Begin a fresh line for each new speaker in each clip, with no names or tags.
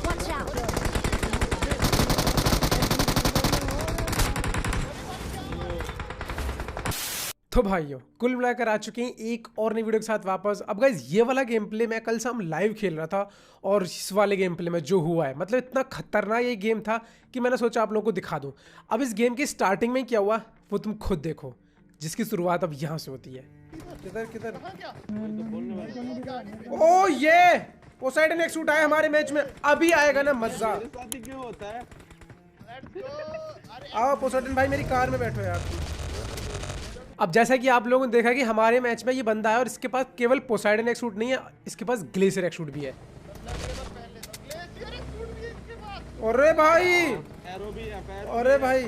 Watch out!
तो भाइयों कुल मिलाकर आ चुके हैं एक और नई वीडियो के साथ वापस। अब गाइज ये वाला गेम प्ले मैं कल शाम लाइव खेल रहा था और इस वाले गेम प्ले में जो हुआ है मतलब इतना खतरनाक ये गेम था कि मैंने सोचा आप लोगों को दिखा दूं। अब इस गेम की स्टार्टिंग में क्या हुआ वो तुम खुद देखो, जिसकी शुरुआत अब यहाँ से होती है। किधर किधर? ओ ये पोसाइडन एक शूट आया हमारे मैच में, अभी आएगा ना मजा। आओ पोसाइडन भाई मेरी कार में बैठो यार। अब जैसा कि आप लोगों ने देखा कि हमारे मैच में ये बंदा है और इसके पास केवल पोसाइडन एक शूट नहीं है, इसके पास ग्लेशियर एक शूट भी है। अरे भाई, अरे भाई,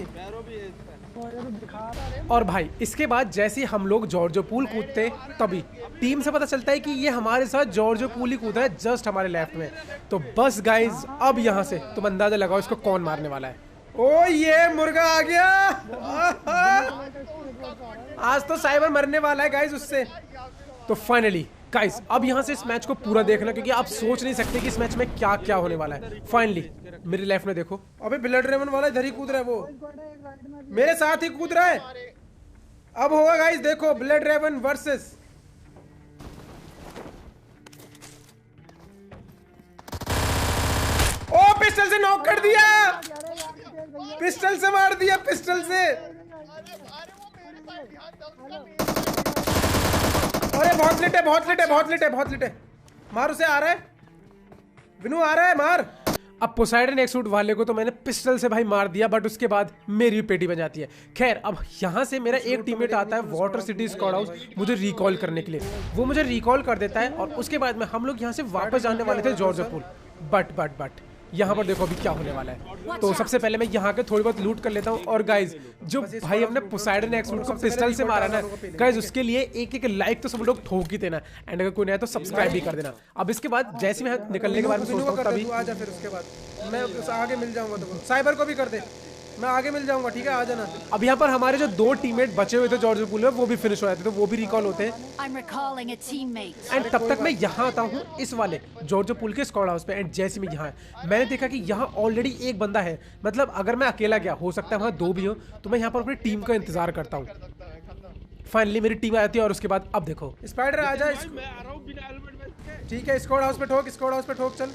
और भाई इसके बाद जैसे ही हम लोग जॉर्जो पूल कूदते तभी टीम से पता चलता है कि ये हमारे साथ जॉर्जो पूल ही कूद रहा है जस्ट हमारे लेफ्ट में। तो बस गाइज अब यहाँ से तुम अंदाजा लगाओ इसको कौन मारने वाला है। ओ ये मुर्गा आ गया। आज तो साइबर मरने वाला है गाइज उससे। तो फाइनली गाइज अब यहाँ से इस मैच को पूरा देखना, क्योंकि आप सोच नहीं सकते कि इस मैच में क्या क्या होने वाला है। फाइनली मेरे लेफ्ट में देखो, अबे ब्लड रेमन वाला इधर ही कूद रहा है, वो मेरे साथ ही कूद रहा है। अब होगा गाइज देखो ब्लड रेमन वर्सेस ओ पिस्टल से नॉक कर दिया, पिस्टल से मार दिया, पिस्टल से। अरे बहुत लिट है, बहुत लिट है, बहुत लिट है, बहुत लिट है। मार उसे, आ रहा है विनू, आ रहा है, मार। अब पोसाइडन एक सूट वाले को तो मैंने पिस्टल से भाई मार दिया, बट उसके बाद मेरी पेटी बन जाती है। खैर अब यहाँ से मेरा एक टीममेट आता है वाटर सिटी स्क्वाड हाउस मुझे रिकॉल करने के लिए। वो मुझे रिकॉल कर देता है और उसके बाद में हम लोग यहाँ से वापस जाने वाले थे जॉर्जो पूल। बट यहाँ पर देखो अभी क्या होने वाला है। तो सबसे पहले मैं यहाँ के थोड़ी बहुत लूट कर लेता हूँ। और गाइज जो भाई हमने पोसाइडन एक सूट को पिस्टल से मारा ना गाइज, उसके लिए एक एक लाइक तो सब लोग ठोक ही देना, एंड अगर कोई नया तो सब्सक्राइब भी कर देना। अब इसके बाद जैसे मैं निकलने के बारे में सोचता हूँ तभी आ जा, फिर उसके बाद मैं आगे मिल जाऊंगा। तो साइबर को भी कर दे, मैं आगे मिल जाऊंगा, ठीक है आ जाना। अब यहाँ पर हमारे जो दो टीममेट बचे हुए थे जॉर्जो पूल में वो भी फिनिश हो जाते, तो वो भी रिकॉल होते हैं। एंड तब तक मैं यहाँ आता हूँ इस वाले जॉर्जो पूल के स्क्वाड हाउस पे। एंड जैसे मैं यहाँ मैंने देखा कि यहाँ ऑलरेडी एक बंदा है, मतलब अगर मैं अकेला गया हो सकता है वहाँ दो भी हो, तो मैं यहाँ पर अपनी टीम का इंतजार करता हूँ। फाइनली मेरी टीम आती है और उसके बाद अब देखो स्पाइडर आ जा, ठीक है स्क्वाड हाउस पे ठोक, स्क्वाड हाउस पे ठोक, चल।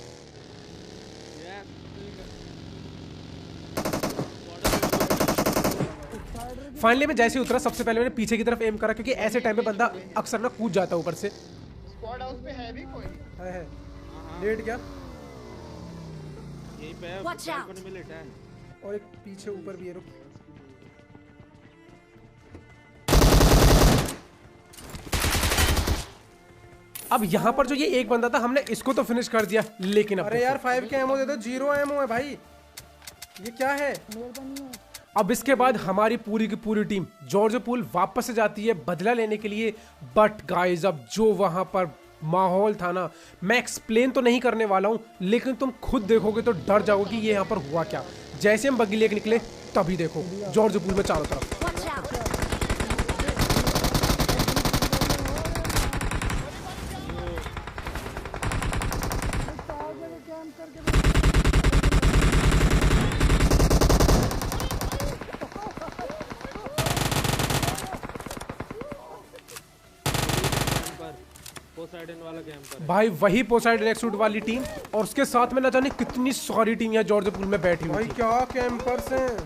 फाइनली मैं जैसे ही उतरा सबसे पहले मैंने पीछे की तरफ एम करा, क्योंकि ऐसे टाइम पे बंदा अक्सर ना कूद जाता है ऊपर से।
स्क्वाड हाउस पे है भी कोई?
है लेट क्या?
यहीं पे है,
Watch out!
balcony में लेटा है।
और एक पीछे ऊपर भी है, रुक। अब यहाँ पर जो ये एक बंदा था हमने इसको तो फिनिश कर दिया, लेकिन अब अरे यार 5 के एमओ दे दो, 0 एमओ है भाई, ये क्या है? अब इसके बाद हमारी पूरी की पूरी टीम जॉर्जो पूल वापस से जाती है बदला लेने के लिए। बट गाइज अब जो वहां पर माहौल था ना, मैं एक्सप्लेन तो नहीं करने वाला हूं, लेकिन तुम खुद देखोगे तो डर जाओगे कि ये यहाँ पर हुआ क्या। जैसे हम बग्गी लेके निकले तभी देखो जॉर्जो पूल में चारों तरफ।
पोसाइडन वाला कैंपर
भाई वही पोसाइडन एक सूट वाली टीम, और उसके साथ में ना जाने कितनी सारी टीम यहाँ जॉर्जो पूल में बैठी हुई। भाई क्या कैंपर्स हैं।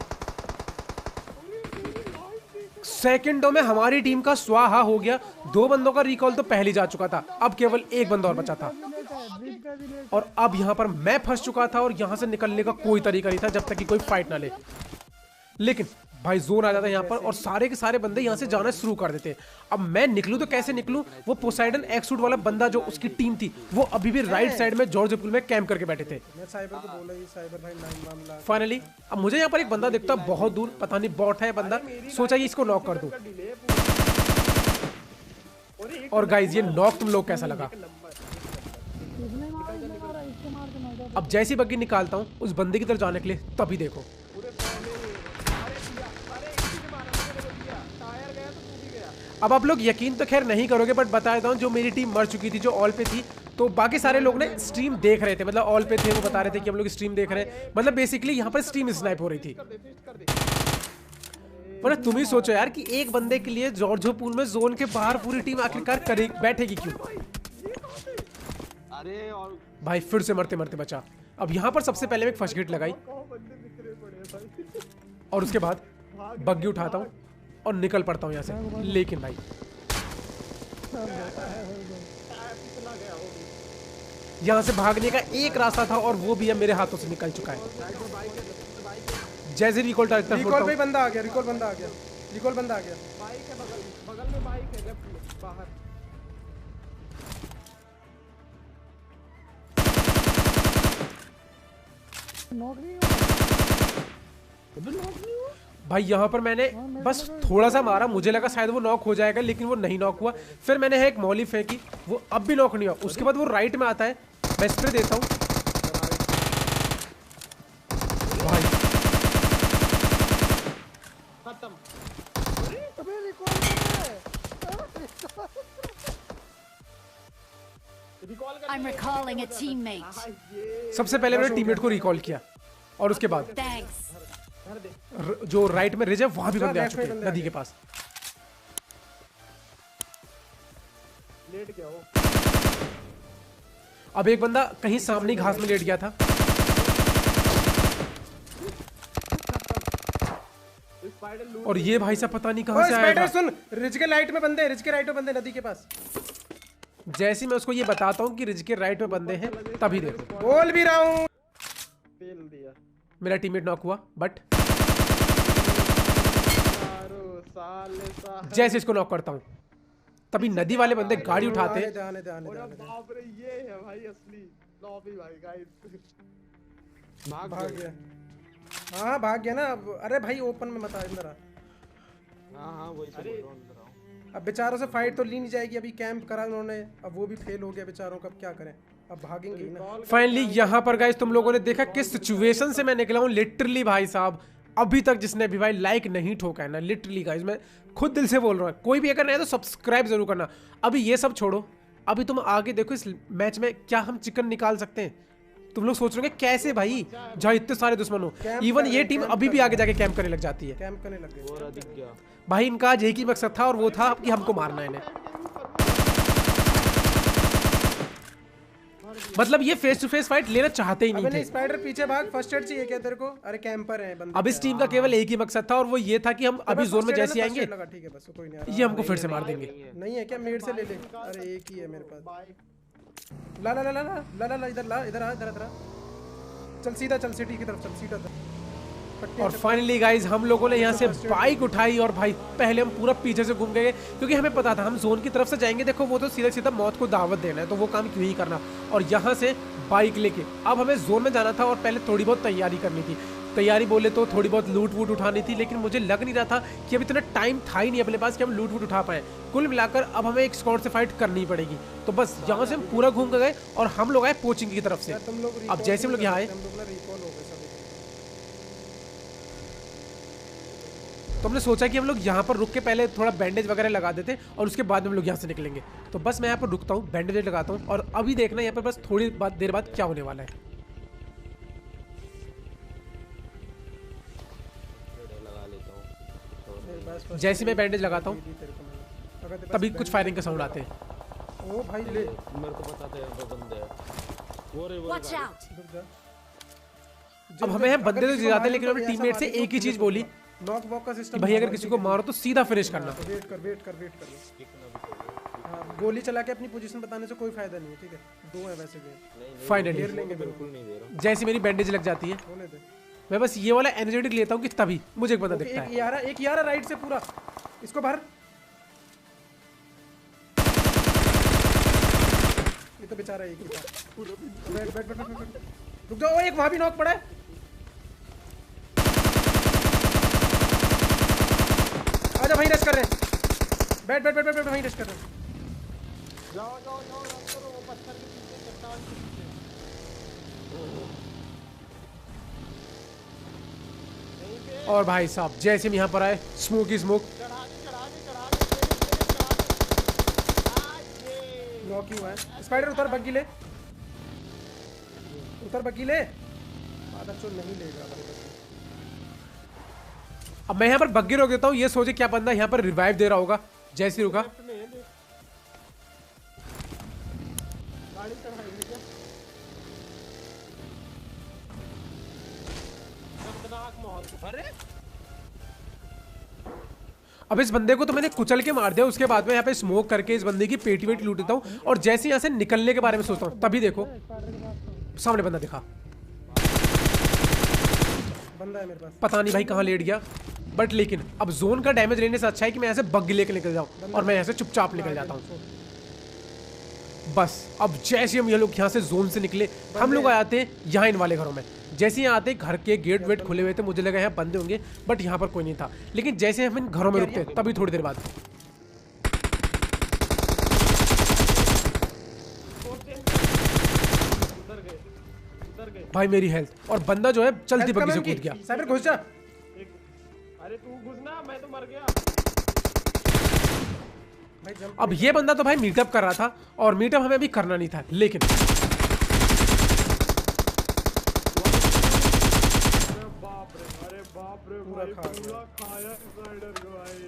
सेकंडों में हमारी टीम का स्वाहा हो गया। 2 बंदों का रिकॉल तो पहले जा चुका था, अब केवल एक बंदा और बचा था। और अब यहाँ पर मैं फंस चुका था और यहाँ से निकलने का कोई तरीका नहीं था जब तक कि कोई फाइट ना ले। लेकिन भाई जोन आ जाता है यहाँ पर और सारे के सारे बंदे यहाँ से जाना शुरू कर देते। अब मैं निकलूं तो कैसे निकलूं? वो पोसाइडन एक सूट वाला बंदा जो उसकी टीम थी वो अभी भी राइट साइड में जॉर्जो पूल में कैंप करके बैठे थे। मैं साइबर को बोला, ये साइबर भाई मामला। फाइनली अब मुझे यहाँ पर एक बंदा दिखता बहुत दूर, पता नहीं बॉट है बंदा, सोचा इसको नॉक कर दूं। और गाइज ये नॉक तुम लोग कैसा लगा? अब जैसी बग्गी निकालता हूँ उस बंदे की तरफ जाने के लिए तभी देखो अब आप लोग यकीन तो खैर नहीं करोगे, बट बता देता हूँ जो मेरी टीम मर चुकी थी, जो ऑल पे थी, तो बाकी सारे लोग ने स्ट्रीम देख रहे थे, मतलब ऑल पे थे, वो बता रहे थे कि हम लोग स्ट्रीम देख रहे हैं। मतलब बेसिकली यहाँ पर स्ट्रीम स्नाइप हो रही थी। मतलब तुम ही सोचो यार कि एक बंदे के लिए जॉर्जो पूल में जोन के बाहर पूरी टीम आखिरकार करे बैठेगी क्यों?
अरे और
भाई फिर से मरते मरते बचा। अब यहाँ पर सबसे पहले मैं एक फर्स्ट हिट लगाई और उसके बाद बग्गी उठाता हूँ और निकल पड़ता हूँ यहाँ से। लेकिन भाई यहाँ से भागने का एक रास्ता था और वो भी अब मेरे हाथों से निकल चुका है। जैसे रिकॉल टारगेट
रिकॉल पे बंदा आ गया, रिकॉल बंदा आ गया, रिकॉल बंदा आ गया।
बाइक है बगल में बाइक है लेफ्ट में बाहर।
भाई यहाँ पर मैंने बस थोड़ा सा मारा, मुझे लगा शायद वो नॉक हो जाएगा, लेकिन वो नहीं नॉक हुआ। फिर मैंने एक मौली फेंकी, वो अब भी नॉक नहीं हुआ। उसके बाद वो राइट में आता है, मैं स्प्रे देता हूँ। भाई
खत्म।
I'm recalling a teammate.
सबसे पहले मैंने टीममेट को रिकॉल किया और उसके बाद
Thanks.
जो राइट में रिज है वहां भी बंदे आ चुके हैं नदी के पास।
लेट गया वो।
अब एक बंदा कहीं सामने घास में लेट गया था। और ये भाई साहब पता नहीं कहां से आया।
सुन, रिज के राइट में बंदे, रिज के राइट में बंदे नदी के पास।
जैसे ही मैं उसको ये बताता हूँ कि रिज के राइट में बंदे हैं, तभी देखो
बोल भी रहा हूँ।
फेल दिया।
मेरा टीममेट नॉक हुआ, बट जैसे इसको नॉक करता हूँ तभी नदी वाले बंदे गाड़ी उठाते हैं।
बाप रे, ये है भाई असली लॉबी भाई गाइस।
भाग गया। हाँ भाग गया ना। अरे भाई ओपन में मत आ, अंदर आ।
हाँ वही तो बोल रहा हूं, अंदर आओ।
अब बेचारों से फाइट तो ली नहीं जाएगी, अभी कैंप करा उन्होंने, अब वो भी फेल हो गया बेचारों का, अब क्या करें, अब भागेंगे ही ना।
फाइनली यहाँ पर गाइस तुम लोगों ने देखा किस सिचुएशन से मैं निकला हूँ। लिटरली भाई साहब, अभी तक जिसने भी भाई लाइक नहीं ठोका है ना, लिटरली गाइस मैं खुद दिल से बोल रहा हूँ, कोई भी अगर नहीं है तो सब्सक्राइब जरूर करना। अभी ये सब छोड़ो, अभी तुम आगे देखो इस मैच में क्या हम चिकन निकाल सकते हैं। तुम लोग सोच रहे हो कैसे भाई, जहाँ इतने सारे दुश्मन हो, इवन ये टीम अभी भी आगे जाके कैंप करने लग जाती है।
कैंप करने लग गए
दिख गया
भाई इनका आज एक ही मकसद था और वो था कि हमको मारना है इन्हें। मतलब ये फेस टू फेस फाइट लेना चाहते ही नहीं थे।
स्पाइडर पीछे भाग, फर्स्ट एड चाहिए क्या तेरे को? अरे कैंपर है बंदे।
अब इस टीम का केवल एक ही मकसद था और वो ये था कि हम अभी जोन में जैसे आएंगे
ठीक है बस, कोई नहीं आ
ये हमको फिर से मार देंगे।
नहीं है क्या? मेड से ले ले। अरे एक ही है मेरे पास। ला ला ला ला ला ला ला इधर ला, इधर आ, इधर आ। चल सीधा चल, सिटी की तरफ चल, सीधा चल।
और फाइनली गाइज हम लोगों ने यहाँ से बाइक उठाई और भाई पहले हम पूरा पीछे से घूम गए, क्योंकि हमें पता था हम जोन की तरफ से जाएंगे, देखो वो तो सीधा सीधा मौत को दावत देना है, तो वो काम क्यों ही करना। और यहाँ से बाइक लेके अब हमें जोन में जाना था और पहले थोड़ी बहुत तैयारी करनी थी। तैयारी बोले तो थोड़ी बहुत लूट वूट उठानी थी, लेकिन मुझे लग नहीं रहा था कि अब इतना टाइम था ही नहीं अपने पास कि हम लूट वूट उठा पाए। कुल मिलाकर अब हमें एक स्क्वाड से फाइट करनी पड़ेगी। तो बस यहाँ से हम पूरा घूम के गए और हम लोग आए पोचिंग की तरफ से। अब जैसे हम लोग यहाँ आए तो हमने सोचा कि हम लोग यहाँ पर रुक के पहले थोड़ा बैंडेज वगैरह लगा देते और उसके बाद हम लोग यहाँ से निकलेंगे। तो बस मैं यहाँ पर रुकता हूँ, बैंडेज लगाता हूँ और अभी देखना यहाँ पर बस थोड़ी देर बाद क्या होने वाला है। जैसे मैं बैंडेज लगाता हूँ तभी कुछ फायरिंग का साउंड आते हैं।
ओ भाई ले,
मेरे को बताते हैं दो बंदे हैं वो रे।
Watch out!
अब हमें बंदे तो जाते हैं, लेकिन हमें टीममेट से एक ही चीज बोली
नॉक वॉक का सिस्टम
भाई अगर किसी को मारो तो सीधा फिनिश करना।
वेट कर। हाँ, गोली चला के अपनी पोजीशन बताने से कोई फायदा नहीं है, ठीक है? दो है वैसे भी।
फाइनली
बिल्कुल नहीं दे रहा।
जैसे मेरी बैंडेज लग जाती है मैं बस ये वाला एनर्जेटिक लेता हूँ कि तभी मुझे एक बंदा दिखता है।
एक यारा राइट से पूरा इसको भर। ये तो बेचारा एक ही था। बैठ रुक जाओ, एक वहां भी नॉक पड़ा है। आजा वहीं रश कर रहे हैं। बैठ वहीं रश कर रहे हैं।
जाओ वो पत्थर के पीछे, चट्टान के पीछे।
और भाई साहब जैसे हम यहाँ पर आए, स्मोक
नॉक नॉक ही हुआ है। स्पाइडर उतर, बग्गी ले, उतर बग्गी ले। आधा चोर नहीं लेगा भाई बग्गी।
अब मैं यहाँ पर बग्गी रोक देता हूँ, ये सोचे क्या बंदा यहाँ पर रिवाइव दे रहा होगा। जैसे रुका,
गाड़ी चढ़ाई है क्या? दर्दनाक माहौल। अरे
अब इस बंदे को तो मैंने कुचल के मार दिया। उसके बाद में यहाँ पे स्मोक करके इस बंदे की पेटी वेटी लूट देता हूँ और जैसे यहाँ से निकलने के बारे में सोचता हूँ तभी देखो सामने बंदा दिखा।
बंदा है मेरे पास।
पता नहीं भाई कहाँ लेट गया, बट लेकिन अब जोन का डैमेज लेने से अच्छा है कि मैं यहाँ से बग्गी लेके निकल जाऊँ और मैं यहाँ से चुपचाप निकल जाता हूँ। बस अब जैसे हम ये लोग यहाँ से जोन से निकले, हम लोग आते हैं यहाँ इन वाले घरों में। जैसे यहाँ आते घर के गेट वेट खुले हुए थे, मुझे लगा यहाँ बंदे होंगे, बट यहाँ पर कोई नहीं था। लेकिन जैसे हम इन घरों में रुकते हैं तभी थोड़ी देर बाद भाई मेरी हेल्थ और बंदा जो है चलती बग्गी से कूद गया।
साइबर घुस जा।
अरे तू घुसना, मैं तो मर गया
भाई जंप।
अब ये बंदा तो भाई मीटअप कर रहा था और मीटअप हमें अभी करना नहीं था, लेकिन
अरे बाप रे
पूरा
भाई,
खा
पूरा खाया स्पाइडर को भाई।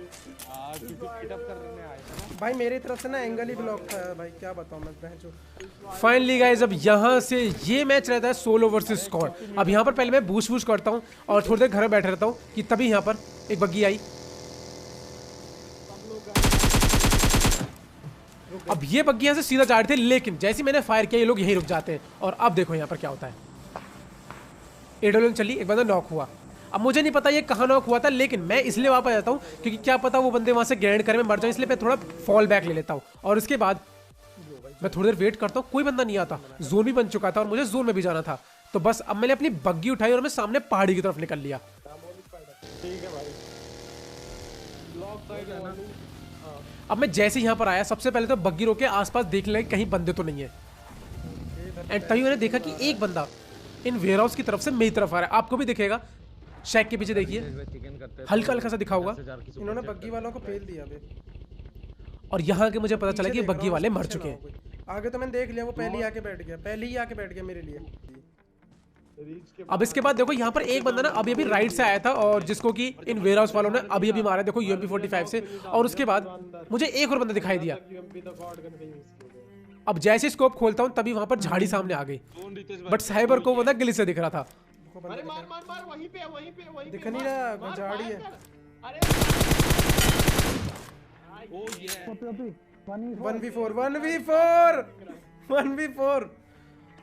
भाई मेरी तरफ से ना एंगल ही ब्लॉक था भाई, क्या बताऊं मैं बहनचोद।
फाइनली गाइस अब यहाँ से ये मैच रहता है सोलो वर्सेस स्क्वाड। अब यहाँ पर पहले मैं बूश बूश करता हूँ और थोड़ी देर घर में बैठे रहता हूँ कि तभी यहाँ पर एक बग्गी आई। अब ये बग्गी यहाँ से सीधा जा रहे थे, लेकिन जैसे मैंने फायर किया ये लोग यहीं रुक जाते हैं। और अब देखो यहाँ पर क्या होता है। एडोलन चली, एक बंदा नॉक हुआ। अब मुझे नहीं पता ये कहाँ नॉक हुआ था, लेकिन मैं इसलिए वापस जाता हूँ क्योंकि क्या पता वो बंदे वहां से ग्रैंड करे मैं मर जाऊँ, इसलिए मैं थोड़ा फॉल बैक ले लेता हूँ। और उसके बाद मैं थोड़ी देर वेट करता हूँ, कोई बंदा नहीं आता। जोन भी बन चुका था और मुझे जोन में भी जाना था, तो बस अब मैंने अपनी बग्गी उठाई और मैं सामने पहाड़ी की तरफ निकल लिया।
ठीक है भाई, ब्लॉक साइड है ना।
अब मैं जैसे यहाँ पर आया, सबसे पहले तो बग्गी रोके आसपास देख ले कहीं बंदे तो नहीं है। एंड तभी मैंने देखा कि एक बंदा इन वेयरहाउस की तरफ से मेरी तरफ आ रहा है। आपको भी दिखेगा, शैक के पीछे देखिए हल्का हल्का सा दिखा होगा।
इन्होंने बग्गी वालों को पेल दिया अबे।
और यहाँ के मुझे पता चला कि बग्गी वाले मर चुके हैं।
आगे तो मैंने देख लिया, वो पहले ही आके बैठ गया, पहले ही आके बैठ गया मेरे लिए।
अब इसके बाद देखो यहाँ पर एक बंदा ना अभी अभी राइट से आया था और जिसको कि इन वेयरहाउस वालों ने अभी अभी मारा, देखो UMP45 से। और उसके बाद मुझे एक और बंदा दिखाई दिया। अब जैसे स्कोप खोलता हूँ तभी वहां पर झाड़ी सामने आ गई, बट साइबर को बंदा गिली से दिख रहा था।
अरे मार मार मार, वहीं पे वहीं पे वहीं
दिख नहीं रहा, झाड़ी है।
अरे
1v4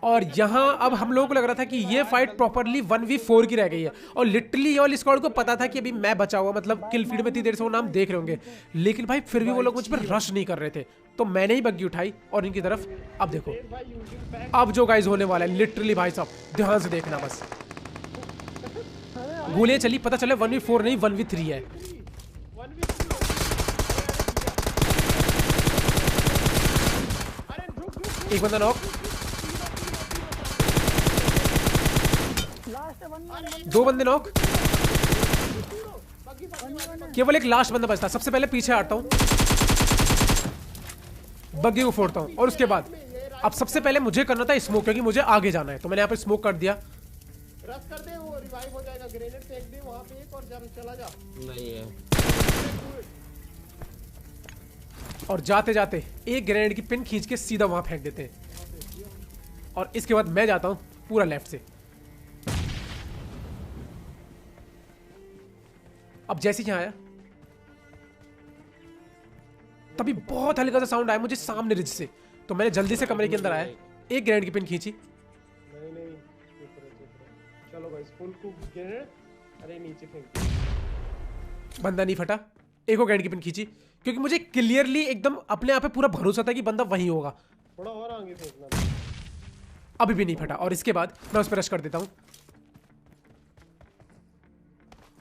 और यहाँ अब हम लोगों को लग रहा था कि ये फाइट प्रॉपरली 1v4 की रह गई है। और लिटरली ये वाली स्क्वाड को पता था कि अभी मैं बचा हुआ, मतलब किल फीड में इतनी देर से वो नाम देख रहे होंगे, लेकिन भाई फिर भी वो लोग मुझ पर रश नहीं कर रहे थे। तो मैंने ही बग्गी उठाई और इनकी तरफ। अब देखो अब जो गाइस होने वाला है, लिटरली भाई साहब ध्यान से देखना, बस गोलियां चली, पता चले 1v4 नहीं 1v3 है। एक बंदा नॉक, दो बंदे नॉक, केवल एक लास्ट बंदा बचता। सबसे पहले पीछे हटता हूं, बग्गी को फोड़ता हूं और उसके बाद अब सबसे पहले मुझे करना था स्मोक, क्योंकि मुझे आगे जाना है। तो मैंने यहाँ पे स्मोक कर दिया।
रश कर दे, वो रिवाइव हो जाएगा। ग्रेनेड फेंक दे वहां पे एक और चला जा।
नहीं है।
और जाते जाते एक ग्रेनेड की पिन खींच के सीधा वहां फेंक देते हैं। और इसके बाद मैं जाता हूं पूरा लेफ्ट से। अब जैसे ही आया तभी बहुत हल्का सा साउंड आया मुझे सामने रिज से, तो मैंने जल्दी से कमरे के अंदर आया, एक ग्रेनेड की पिन खींची।
नहीं चलो भाई, फुल को ग्रेनेड। अरे नीचे फेंक,
बंदा नहीं फटा। एक और ग्रेनेड की पिन खींची क्योंकि मुझे क्लियरली एकदम अपने आप पे पूरा भरोसा था कि बंदा वहीं होगा।
थोड़ा और आगे फेंकना।
अभी भी नहीं फटा और इसके बाद मैं उस पर रश कर देता हूं।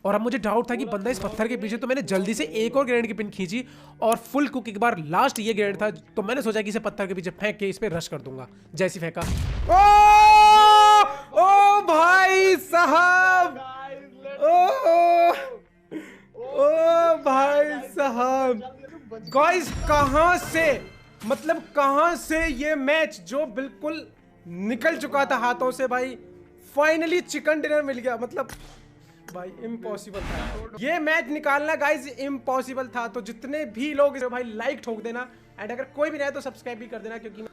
और अब मुझे डाउट था कि बंदा इस पत्थर के पीछे, तो मैंने जल्दी से एक और ग्रेनेड की पिन खींची और फुल कुक एक बार लास्ट ये ग्रेनेड था, तो मैंने सोचा कि इसे पत्थर के पीछे फेंक के इस पे रश कर दूंगा। जैसे फेंका,
ओ भाई साहब, ओ भाई साहब, गाइस कहां से
मतलब कहां से ये मैच जो बिल्कुल निकल चुका था हाथों से भाई, फाइनली चिकन डिनर मिल गया। मतलब भाई इम्पॉसिबल था ये मैच निकालना गाइस, इम्पॉसिबल था। तो जितने भी लोग इसे भाई लाइक ठोक देना, एंड अगर कोई भी नहीं है तो सब्सक्राइब भी कर देना, क्योंकि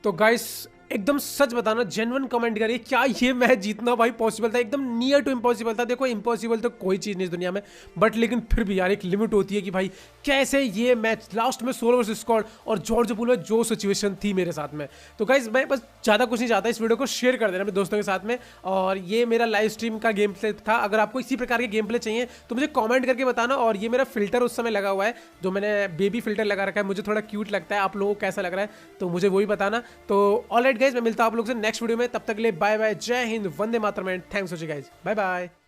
तो गाइस एकदम सच बताना, जेन्युइन कमेंट करिए, क्या ये मैच जीतना भाई पॉसिबल था? एकदम नियर टू इम्पॉसिबल था। देखो इम्पॉसिबल तो कोई चीज़ नहीं इस दुनिया में, बट लेकिन फिर भी यार एक लिमिट होती है कि भाई कैसे ये मैच लास्ट में सोलो वर्सेस स्क्वाड, और जॉर्ज पूल में जो सिचुएशन थी मेरे साथ में। तो गाइस मैं बस ज़्यादा कुछ नहीं चाहता, इस वीडियो को शेयर कर देना अपने दोस्तों के साथ में। और ये मेरा लाइव स्ट्रीम का गेम प्ले था। अगर आपको इसी प्रकार के गेम प्ले चाहिए तो मुझे कॉमेंट करके बताना। और ये मेरा फिल्टर उस समय लगा हुआ है, जो मैंने बेबी फिल्टर लगा रखा है, मुझे थोड़ा क्यूट लगता है। आप लोगों को कैसा लग रहा है तो मुझे वही बताना। तो ऑलराइट गाइस, मैं मिलता हूं आप लोगों से नेक्स्ट वीडियो में। तब तक के लिए बाय बाय, जय हिंद, वंदे मातरम, thanks for watching guys, bye bye.